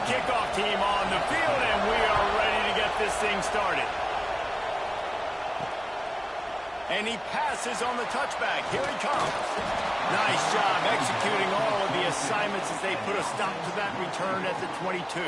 kickoff team on the field, and we are ready to get this thing started. And he passes on the touchback. Here he comes. Nice job executing all of the assignments as they put a stop to that return at the 22.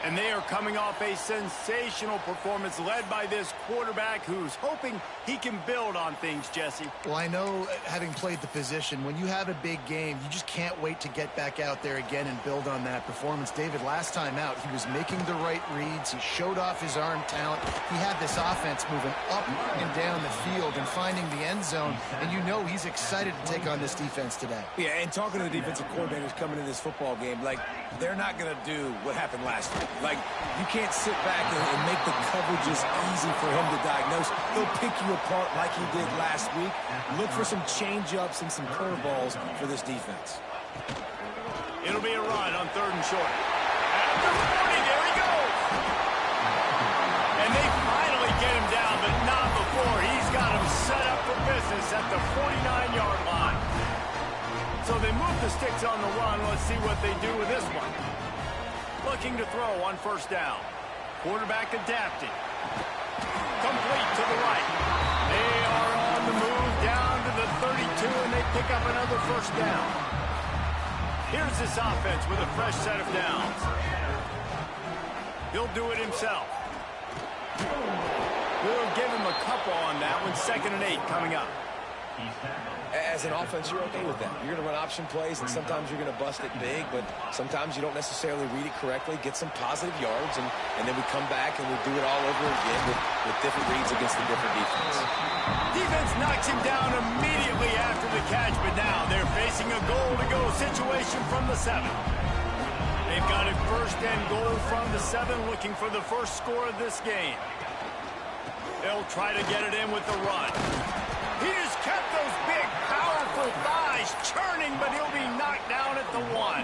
And they are coming off a sensational performance led by this quarterback who's hoping he can build on things, Jesse. Well, I know, having played the position, when you have a big game, you just can't wait to get back out there again and build on that performance. David, last time out, he was making the right reads. He showed off his arm talent. He had this offense moving up and down the field and finding the end zone. And you know he's excited to take on this defense today. Yeah, and talking to the defensive coordinators coming in this football game, like, they're not going to do what happened last week. Like, you can't sit back and make the coverages easy for him to diagnose. He'll pick you apart like he did last week. Look for some change-ups and some curveballs for this defense. It'll be a run on 3rd and short. At the 40, there he goes. And they finally get him down, but not before. He's got him set up for business at the 49-yard line. So they move the sticks on the run. Let's see what they do with this one. Looking to throw on 1st down. Quarterback adapting. Complete to the right. They are on the move down to the 32, and they pick up another 1st down. Here's this offense with a fresh set of downs. He'll do it himself. We'll give him a couple on that one. 2nd and 8 coming up. As an offense, you're okay with that. You're going to run option plays, and sometimes you're going to bust it big, but sometimes you don't necessarily read it correctly, get some positive yards, and then we come back and we do it all over again with different reads against the different defense. Defense knocks him down immediately after the catch, but now they're facing a goal-to-go situation from the 7. They've got a 1st and goal from the 7, looking for the first score of this game. They'll try to get it in with the run. He just kept those big, powerful thighs churning, but he'll be knocked down at the 1.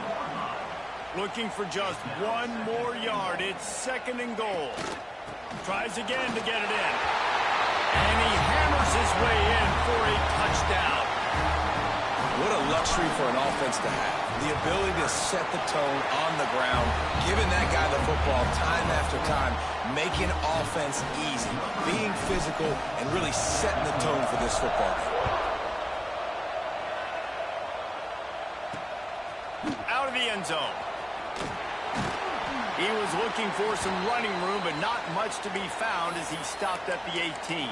Looking for just one more yard. It's 2nd and goal. Tries again to get it in. And he hammers his way in for a touchdown. What a luxury for an offense to have. The ability to set the tone on the ground, giving that guy the football time after time, making offense easy, being physical, and really setting the tone for this football game. Out of the end zone. He was looking for some running room, but not much to be found as he stopped at the 18.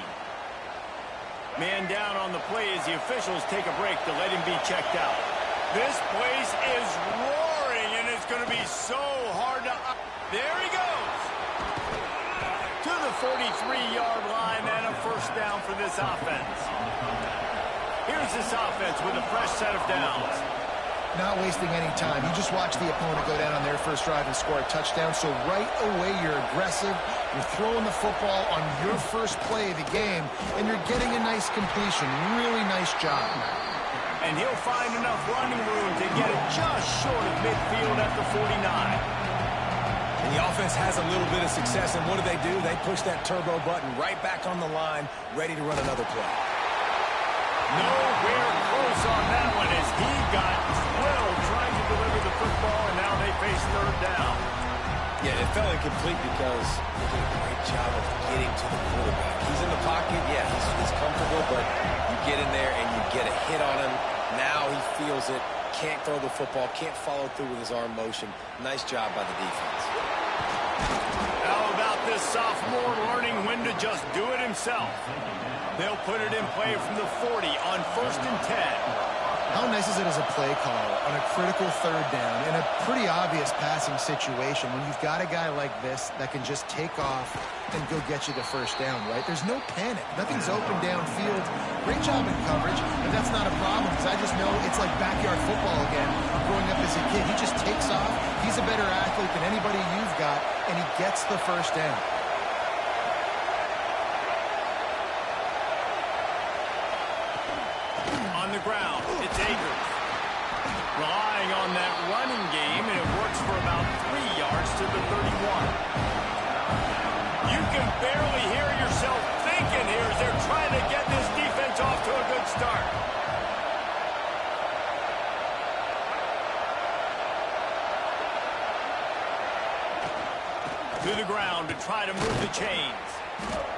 Man down on the play as the officials take a break to let him be checked out. This place is roaring, and it's going to be so hard to... There he goes! To the 43-yard line and a 1st down for this offense. Here's this offense with a fresh set of downs. Not wasting any time. You just watch the opponent go down on their first drive and score a touchdown. So right away, you're aggressive. You're throwing the football on your first play of the game, and you're getting a nice completion. Really nice job. And he'll find enough running room to get it just short of midfield at the 49. And the offense has a little bit of success, and what do? They push that turbo button right back on the line, ready to run another play. Nowhere close on that one as he got thrilled trying to deliver the football, and now they face 3rd down. Yeah, it fell incomplete because he did a great job of getting to the quarterback. He's in the pocket, yeah, he's comfortable, but you get in there and you get a hit on him. Now he feels it, can't throw the football, can't follow through with his arm motion. Nice job by the defense. How about this sophomore learning when to just do it himself? They'll put it in play from the 40 on 1st and 10. How nice is it as a play call on a critical 3rd down in a pretty obvious passing situation when you've got a guy like this that can just take off and go get you the 1st down, right? There's no panic. Nothing's open downfield. Great job in coverage, but that's not a problem because I just know it's like backyard football again. Growing up as a kid, he just takes off. He's a better athlete than anybody you've got, and he gets the 1st down. On the ground, it's Akers. Relying on that running game, and it works for about 3 yards to the 31. You can barely hear yourself thinking here as they're trying to get this defense off to a good start. to the ground to try to move the chains.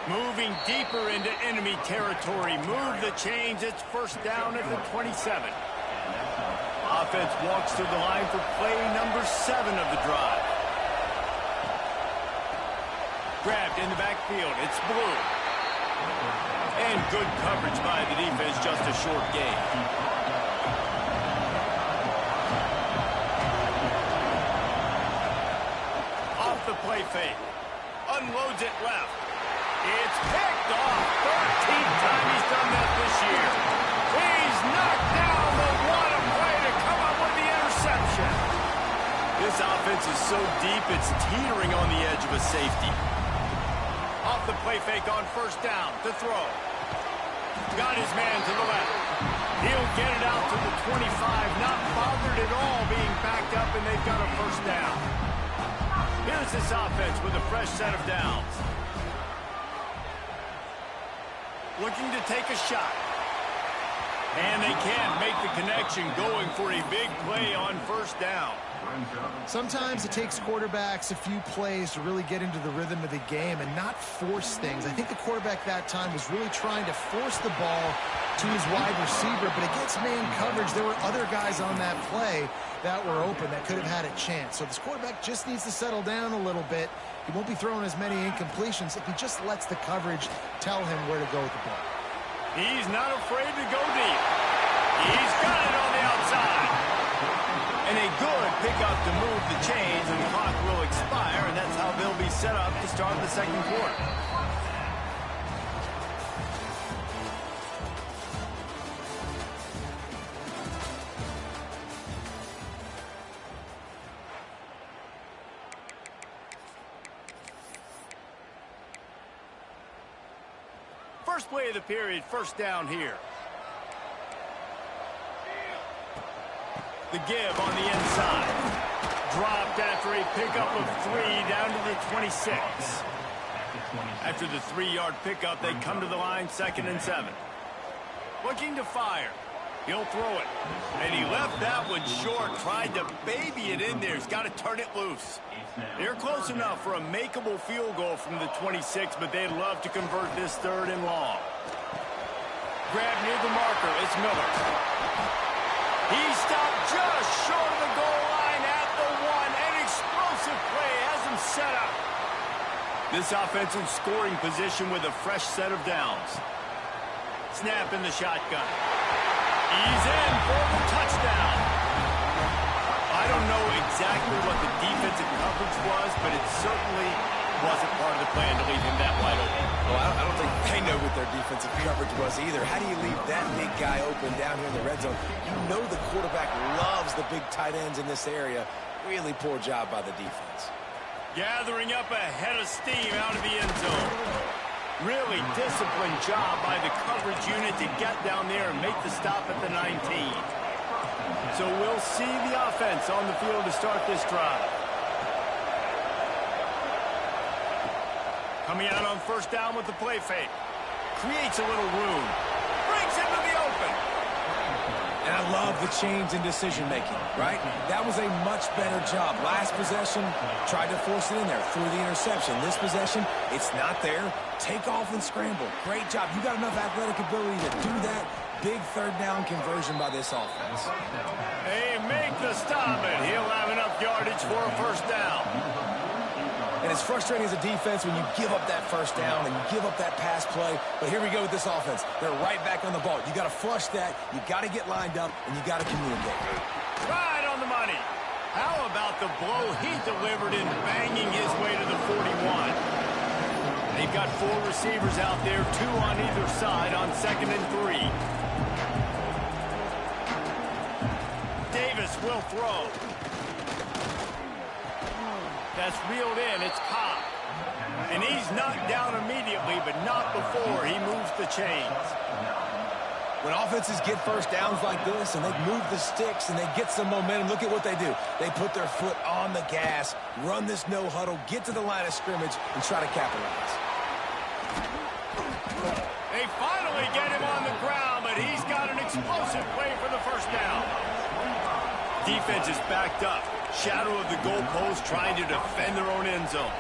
Moving deeper into enemy territory. Move the chains. It's first down at the 27. Offense walks to the line for play number 7 of the drive. Grabbed in the backfield. It's Blue. And good coverage by the defense, just a short gain. Off the play fake. Unloads it left. It's picked off. 13th time he's done that this year. He's knocked down the one play to come up with the interception. This offense is so deep, it's teetering on the edge of a safety. Off the play fake on first down to throw. Got his man to the left. He'll get it out to the 25. Not bothered at all being backed up, and they've got a first down. Here's this offense with a fresh set of downs. Looking to take a shot. And they can't make the connection, going for a big play on first down. Sometimes it takes quarterbacks a few plays to really get into the rhythm of the game and not force things. I think the quarterback that time was really trying to force the ball to his wide receiver, but against man coverage, there were other guys on that play that were open that could have had a chance. So this quarterback just needs to settle down a little bit. He won't be throwing as many incompletions if he just lets the coverage tell him where to go with the ball. He's not afraid to go deep. He's got it on the outside. And a good pickup to move the chains, and the clock will expire, and that's how they'll be set up to start the second quarter. First play of the period, first down here. The give on the inside. Dropped after a pickup of 3 down to the 26. After the 3-yard pickup, they come to the line, 2nd and 7. Looking to fire. He'll throw it. And he left that one short. Tried to baby it in there. He's got to turn it loose. They're close enough for a makeable field goal from the 26, but they'd love to convert this 3rd and long. Grab near the marker. It's Miller. He stopped just short of the goal line at the 1. An explosive play has him set up. This offensive scoring position with a fresh set of downs. Snap in the shotgun. He's in for the touchdown. I don't know exactly what the defensive coverage was, but it certainly wasn't part of the plan to leave him that wide open. Well, I don't think they know what their defensive coverage was either. How do you leave that big guy open down here in the red zone? You know the quarterback loves the big tight ends in this area. Really poor job by the defense. Gathering up a head of steam out of the end zone. Really disciplined job by the coverage unit to get down there and make the stop at the 19. So we'll see the offense on the field to start this drive. Coming out on first down with the play fake. Creates a little room. Brings him to the open. And I love the change in decision-making, right? That was a much better job. Last possession, tried to force it in there, threw the interception. This possession, it's not there. Take off and scramble. Great job. You got enough athletic ability to do that. Big 3rd down conversion by this offense. They make the stop, and he'll have enough yardage for a first down. And it's frustrating as a defense when you give up that first down and you give up that pass play. But here we go with this offense. They're right back on the ball. You got to flush that. You got to get lined up, and you got to communicate. Right on the money. How about the blow he delivered in banging his way to the 41? They've got 4 receivers out there, 2 on either side on 2nd and 3. Davis will throw. That's reeled in. It's Cobb. And he's knocked down immediately, but not before he moves the chains. When offenses get first downs like this and they move the sticks and they get some momentum, look at what they do. They put their foot on the gas, run this no huddle, get to the line of scrimmage, and try to capitalize. They finally get him on the ground, but he's got an explosive play for the first down. Defense is backed up. Shadow of the goalpost, trying to defend their own end zone.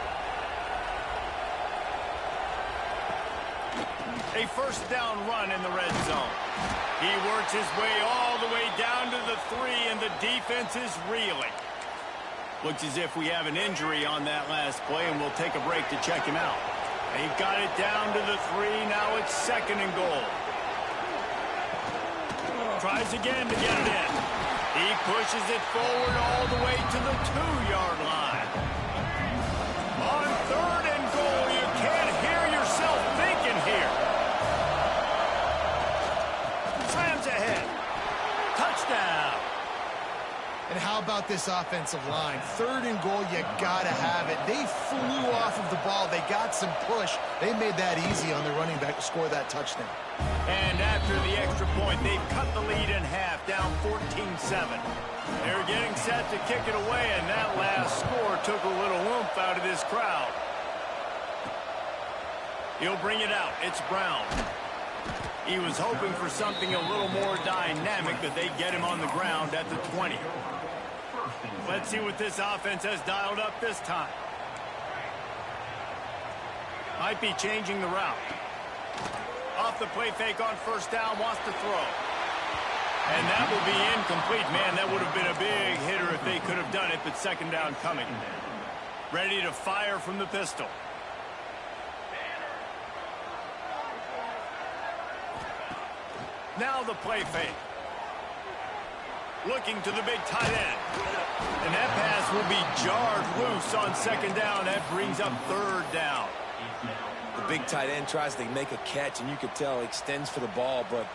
A first down run in the red zone. He works his way all the way down to the 3, and the defense is reeling. Looks as if we have an injury on that last play, and we'll take a break to check him out. He got it down to the 3. Now it's 2nd and goal. Tries again to get it in. He pushes it forward all the way to the 2-yard line. On 3rd and goal, you can't hear yourself thinking here. Slams ahead. Touchdown. And how about this offensive line? 3rd and goal, you gotta have it. They flew off of the ball. They got some push. They made that easy on their running back to score that touchdown. And after the extra point, they've cut the lead in half, down 14-7. They're getting set to kick it away, and that last score took a little oomph out of this crowd. He'll bring it out. It's Brown. He was hoping for something a little more dynamic, but they get him on the ground at the 20. Let's see what this offense has dialed up this time. Might be changing the route. Off the play fake on first down, wants to throw. And that will be incomplete. Man, that would have been a big hitter if they could have done it, but 2nd down coming. Ready to fire from the pistol. Now the play fake. Looking to the big tight end. And that pass will be jarred loose on 2nd down. That brings up 3rd down. The big tight end tries to make a catch, and you could tell he extends for the ball, but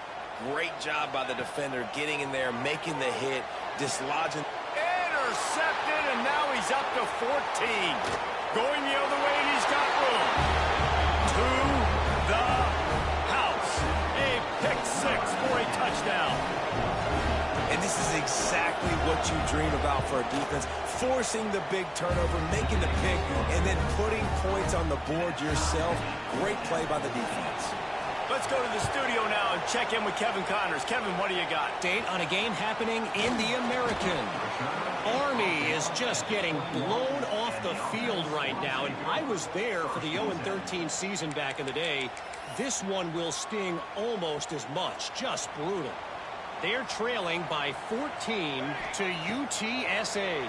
great job by the defender getting in there, making the hit, dislodging. Intercepted, and now he's up to 14. Going the other way, and he's got room. To the house. A pick 6 for a touchdown. And this is exactly what you dream about for a defense. Forcing the big turnover, making the pick, and then putting points on the board yourself. Great play by the defense. Let's go to the studio now and check in with Kevin Connors. Kevin, what do you got? Date on a game happening in the American. Army is just getting blown off the field right now, and I was there for the 0-13 season back in the day. This one will sting almost as much. Just brutal. They're trailing by 14 to UTSA.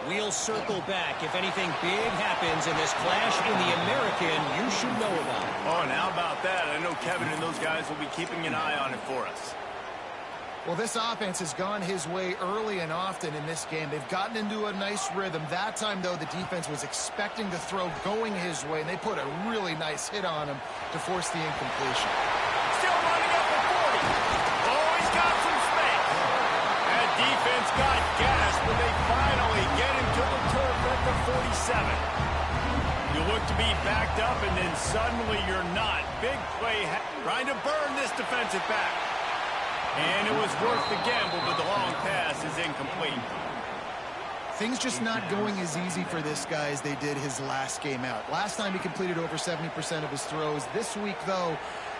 We'll circle back. If anything big happens in this clash in the American, you should know about it. Oh, and how about that? I know Kevin and those guys will be keeping an eye on it for us. Well, this offense has gone his way early and often in this game. They've gotten into a nice rhythm. That time, though, the defense was expecting the throw going his way, and they put a really nice hit on him to force the incompletion. Still running up at 40. Oh, he's got some space. That defense got gas, but they finally get him to the turf at the 47. You look to be backed up, and then suddenly you're not. Big play trying to burn this defensive back. And it was worth the gamble, but the long pass is incomplete. Things just not going as easy for this guy as they did his last game out. Last time he completed over 70% of his throws. This week, though,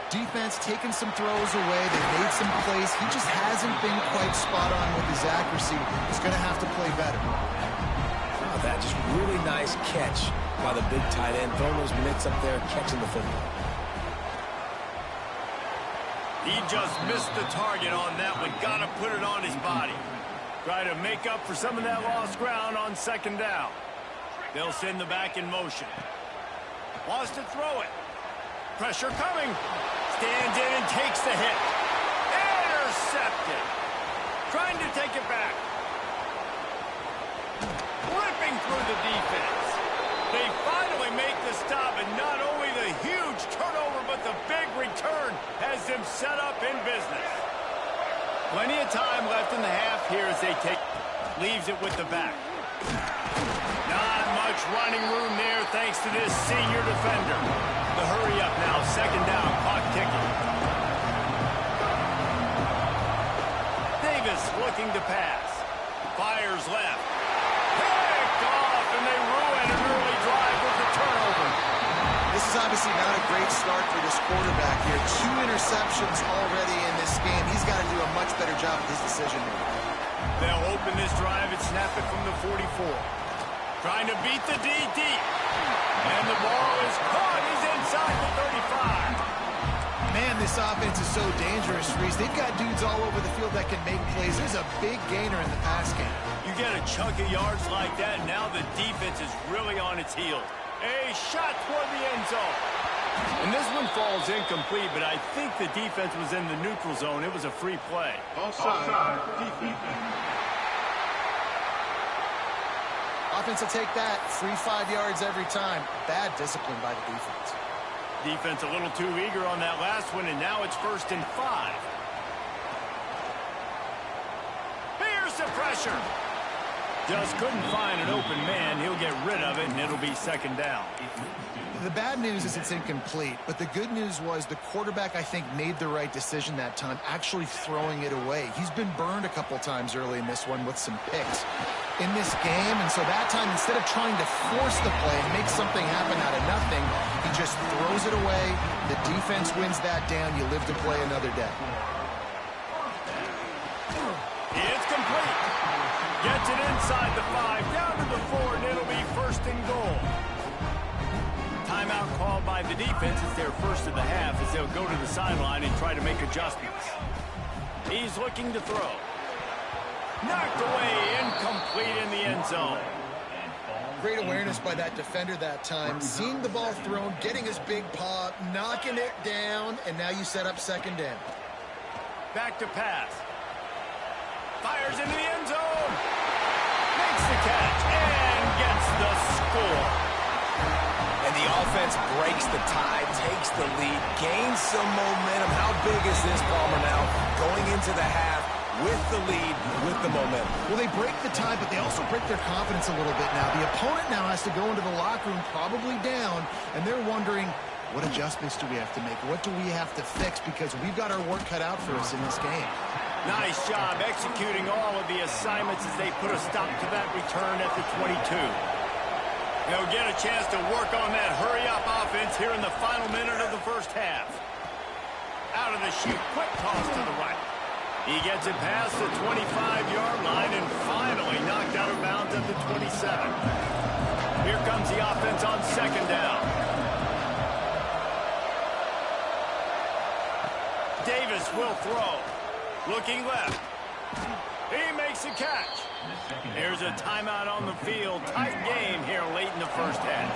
defense taking some throws away. They made some plays. He just hasn't been quite spot on with his accuracy. He's going to have to play better. Oh, that just really nice catch by the big tight end. Throwing those mitts up there, catching the football. He just missed the target on that one. Got to put it on his body. Try to make up for some of that lost ground on 2nd down. They'll send the back in motion. Wants to throw it. Pressure coming. Stands in and takes the hit. Intercepted. Trying to take it back. Ripping through the defense. They finally make the stop, and not only the huge turnover, but the big return has them set up in business. Plenty of time left in the half here as they leaves it with the back. Not much running room there thanks to this senior defender. The hurry up now, 2nd down, clock ticking. Davis looking to pass. Fires left. Picked off, and they ruin an early drive with the turnover. This is obviously not a great start for this quarterback here. 2 interceptions already in this game. He's got to do a much better job with his decision making. They'll open this drive and snap it from the 44. Trying to beat the D deep. And the ball is caught. He's inside the 35. this offense is so dangerous, Reese. They've got dudes all over the field that can make plays. There's a big gainer in the pass game. You get a chunk of yards like that, and now the defense is really on its heels. A shot toward the end zone. And this one falls incomplete, but I think the defense was in the neutral zone. It was a free play. Offside. Offense will take that. Free 5 yards every time. Bad discipline by the defense. Defense a little too eager on that last one, and now it's 1st and 5. Here's the pressure. Just couldn't find an open man. He'll get rid of it, and it'll be 2nd down. The bad news is it's incomplete, but the good news was the quarterback, I think, made the right decision that time, actually throwing it away. He's been burned a couple times early in this one with some picks in this game, and so that time, instead of trying to force the play and make something happen out of nothing, he just throws it away. The defense wins that down. You live to play another day. It's complete. Gets it inside the 5, down to the 4, and it'll be 1st and goal. Timeout called by the defense. It's their first of the half as they'll go to the sideline and try to make adjustments. He's looking to throw. Knocked away, incomplete in the end zone. Great awareness by that defender that time. Seeing the ball thrown, getting his big paw, knocking it down, and now you set up 2nd down. Back to pass. Fires into the end zone. Makes the catch and gets the score. And the offense breaks the tie, takes the lead, gains some momentum. How big is this, Palmer, now? Going into the half with the lead, with the momentum. Well, they break the tie, but they also break their confidence a little bit now. The opponent now has to go into the locker room probably down, and they're wondering, what adjustments do we have to make? What do we have to fix? Because we've got our work cut out for us in this game. Nice job executing all of the assignments as they put a stop to that return at the 22. They'll get a chance to work on that hurry-up offense here in the final minute of the first half. Out of the chute, quick toss to the right. He gets it past the 25-yard line and finally knocked out of bounds at the 27. Here comes the offense on 2nd down. Davis will throw. Looking left. He makes a catch. There's a timeout on the field. Tight game here late in the first half.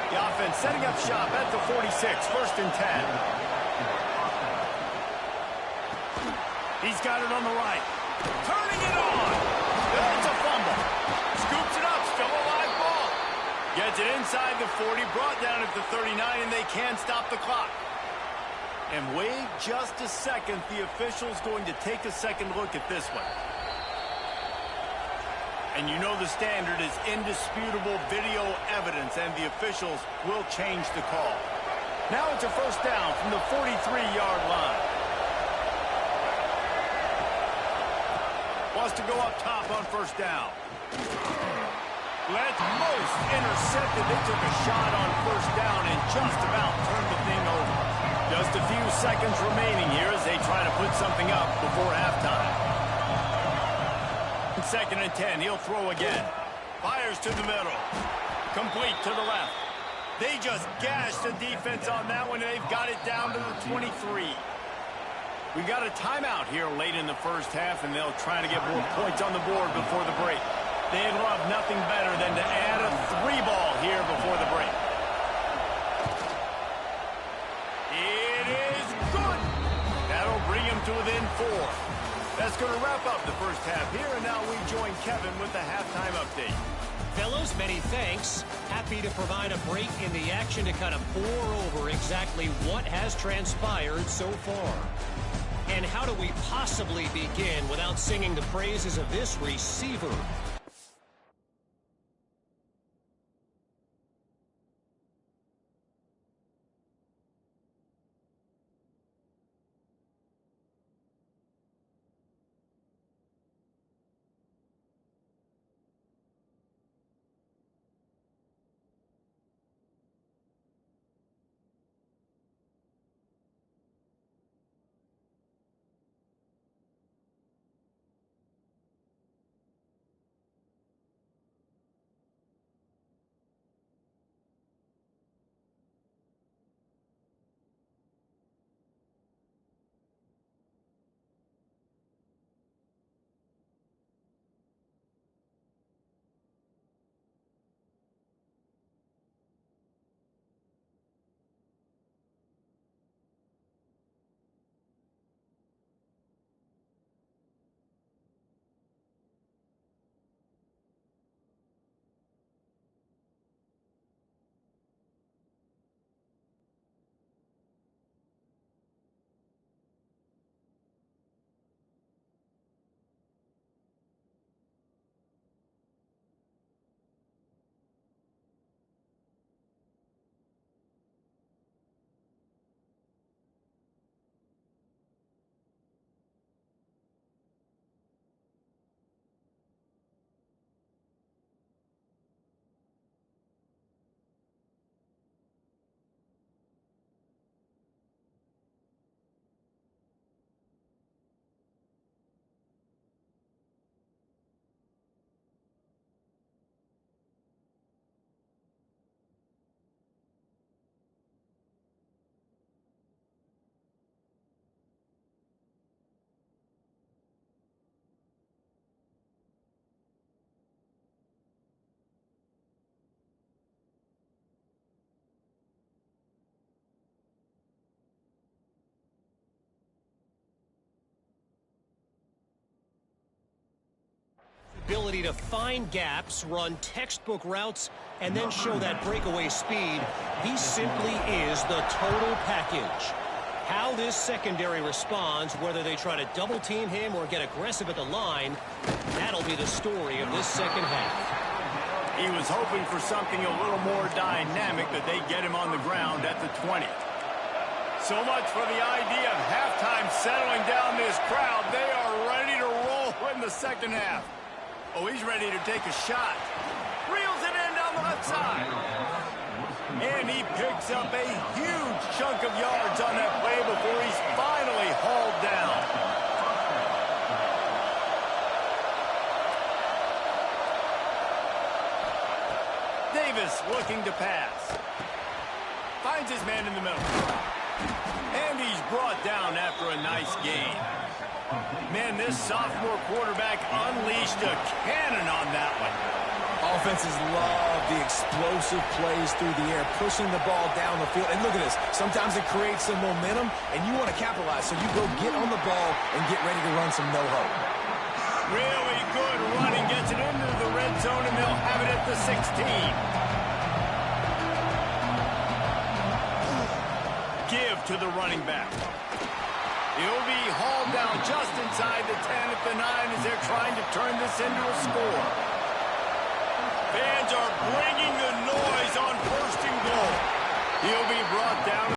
The offense setting up shop at the 46, 1st and 10. He's got it on the right. Turning it on. There's a fumble. Scoops it up. Still a live ball. Gets it inside the 40. Brought down at the 39, and they can't stop the clock. And wait just a second. The official's going to take a second look at this one. And you know the standard is indisputable video evidence, and the officials will change the call. Now it's a 1st down from the 43-yard line. Wants to go up top on 1st down. Let most intercepted. They took a shot on 1st down and just about turned the thing over. Just a few seconds remaining here as they try to put something up before halftime. 2nd and 10. He'll throw again. Fires to the middle. Complete to the left. They just gashed the defense on that one, and they've got it down to the 23. We've got a timeout here late in the first half, and they'll try to get more points on the board before the break. They'd love nothing better than to add a 3-ball here before the break. It is good. That'll bring him to within 4. That's going to wrap up the first half here, and now we join Kevin with the halftime update. Fellows, many thanks. Happy to provide a break in the action to kind of pour over exactly what has transpired so far. And how do we possibly begin without singing the praises of this receiver? ability to find gaps, run textbook routes, and then show that breakaway speed. He simply is the total package. How this secondary responds, whether they try to double-team him or get aggressive at the line, that'll be the story of this second half. He was hoping for something a little more dynamic, that they get him on the ground at the 20. So much for the idea of halftime settling down this crowd. They are ready to roll in the second half. Oh, he's ready to take a shot. Reels it in down the left side. And he picks up a huge chunk of yards on that play before he's finally hauled down. Davis looking to pass. Finds his man in the middle. And he's brought down after a nice gain. Man, this sophomore quarterback unleashed a cannon on that one. Offenses love the explosive plays through the air, pushing the ball down the field. And look at this. Sometimes it creates some momentum, and you want to capitalize. So you go get on the ball and get ready to run some no-hope. Really good running. Gets it into the red zone, and they'll have it at the 16. Give to the running back. He'll be hauled down just inside the 10 at the 9 as they're trying to turn this into a score. Fans are bringing the noise on 1st and goal. He'll be brought down.